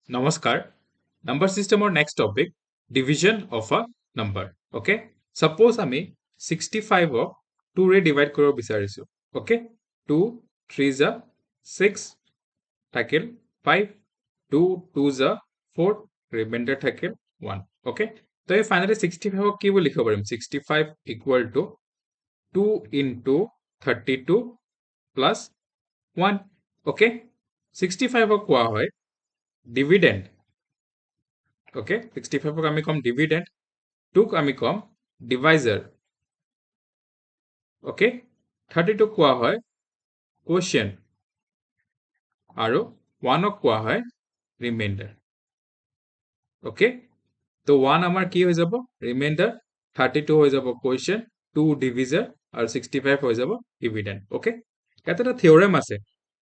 Namaskar. Number system or next topic division of a number. Okay. Suppose আমি 65 ক 2 ৰে divide কৰিব বিচাৰিছো. Okay. 2 3 যা 6 থাকিল 5 2 2 যা 4 remainder থাকিল 1. Okay. তো এই finally 65 ক কি বুলি লিখিব পাৰিম? 65 equal to 2 into 32 plus 1. Okay. 65 ক কোৱা হয় dividend. Okay, 65 ক আমি কম dividend, 2 ক আমি কম divisor. Okay, 32 কোৱা হয় quotient আৰু 1 ক কোৱা হয় remainder. Okay, তো 1 আমাৰ কি হৈ যাব remainder, 32 হৈ যাব quotient, 2 divisor আৰু 65 হৈ যাব dividend. Okay, ইয়াতে এটা theorem আছে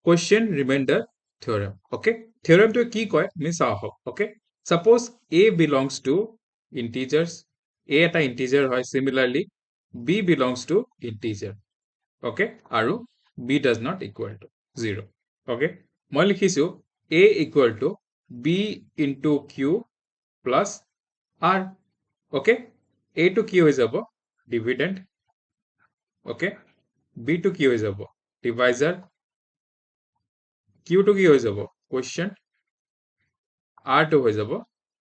quotient remainder theorem. Okay, theorem to কি কয় আমি চাওঁ হওক. Okay, suppose a belongs to integers, a এটা integer হয়, similarly b belongs to integer. Okay, আৰু b does not equal to 0. Okay, মই লিখিছো a equal to b into q plus r. Okay, a to কি হৈ যাব dividend. Okay, b to কি হৈ যাব divisor, q to কি হৈ যাব quotient, r to হৈ যাব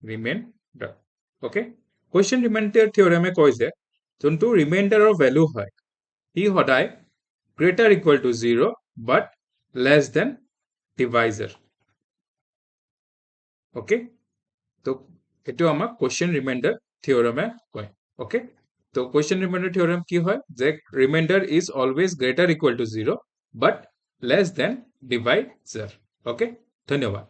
remainder. Okay, quotient remainder theorem কয় যে যোনটো remainder of value হয় ই সদায় greater equal to 0 but less than divisor. Okay, তো এটো আমাক quotient remainder theorem কয়. Okay, তো quotient remainder theorem কি হয় যে remainder is always greater equal to 0 but less than divisor. Okay, ধন্যবাদ.